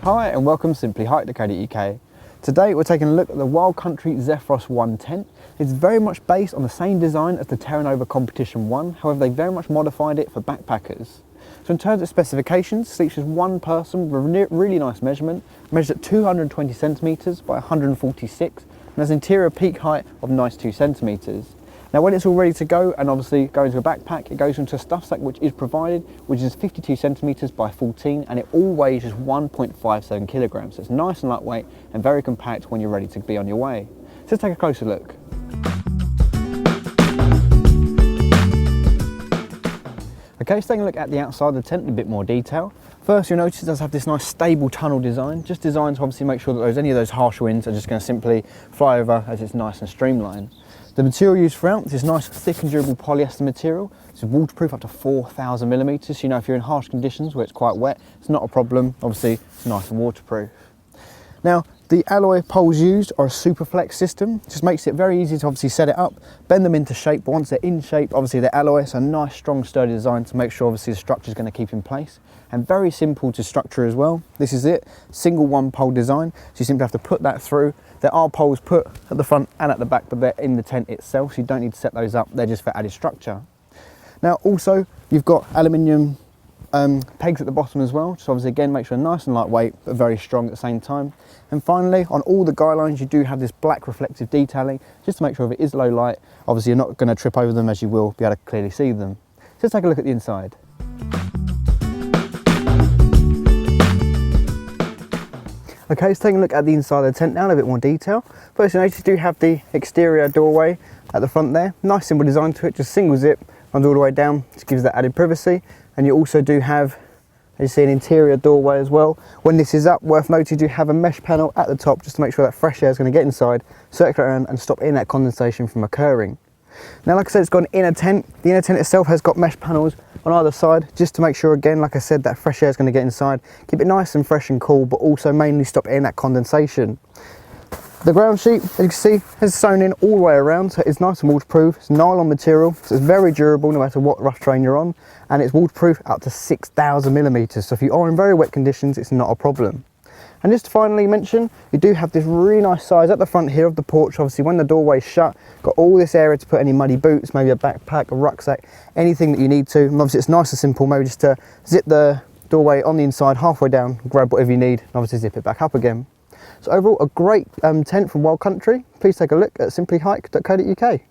Hi and welcome to simplyhike.co.uk. Today we're taking a look at the Wild Country Zephyros 1 tent. It's very much based on the same design as the Terra Nova Competition 1, however they very much modified it for backpackers. So in terms of specifications, it sleeps just one person with a really nice measurement, measures at 220 centimetres by 146 and has an interior peak height of 92 centimetres. Now when it's all ready to go and obviously go into a backpack, it goes into a stuff sack which is provided, which is 52 centimetres by 14 and it all weighs just 1.57 kilograms. So it's nice and lightweight and very compact when you're ready to be on your way. So let's take a closer look. Okay, so taking a look at the outside of the tent in a bit more detail. First you'll notice it does have this nice stable tunnel design, just designed to obviously make sure that any of those harsh winds are just going to simply fly over as it's nice and streamlined. The material used throughout is this nice thick and durable polyester material. It's waterproof up to 4,000 millimetres, so you know if you're in harsh conditions where it's quite wet, it's not a problem. Obviously it's nice and waterproof. Now the alloy poles used are a Superflex system. It just makes it very easy to obviously set it up, bend them into shape, but once they're in shape, obviously they're alloy, so a nice strong sturdy design to make sure obviously the structure is going to keep in place. And very simple to structure as well. This is it, single one pole design, so you simply have to put that through. There are poles put at the front and at the back, but they're in the tent itself, so you don't need to set those up, they're just for added structure. Now also, you've got aluminium pegs at the bottom as well, so obviously again make sure they're nice and lightweight, but very strong at the same time. And finally, on all the guy lines, you do have this black reflective detailing, just to make sure if it is low light, obviously you're not going to trip over them as you will be able to clearly see them. So let's take a look at the inside. Okay, let's take a look at the inside of the tent now in a bit more detail. First, you notice you do have the exterior doorway at the front there. Nice simple design to it, just single zip, runs all the way down, just gives that added privacy. And you also do have, as you see, an interior doorway as well. When this is up, worth noting, you do have a mesh panel at the top just to make sure that fresh air is going to get inside, circulate around and stop any of that condensation from occurring. Now, like I said, it's got an inner tent. The inner tent itself has got mesh panels on either side, just to make sure, again, like I said, that fresh air is going to get inside, keep it nice and fresh and cool, but also mainly stop any of that condensation. The ground sheet, as you can see, is sewn in all the way around, so it's nice and waterproof. It's nylon material, so it's very durable no matter what rough terrain you're on, and it's waterproof up to 6,000 millimetres, so if you are in very wet conditions, it's not a problem. And just to finally mention, you do have this really nice size at the front here of the porch. Obviously when the doorway's shut, got all this area to put any muddy boots, maybe a backpack, a rucksack, anything that you need to. And obviously it's nice and simple, maybe just to zip the doorway on the inside halfway down, grab whatever you need, and obviously zip it back up again. So overall, a great tent from Wild Country. Please take a look at simplyhike.co.uk.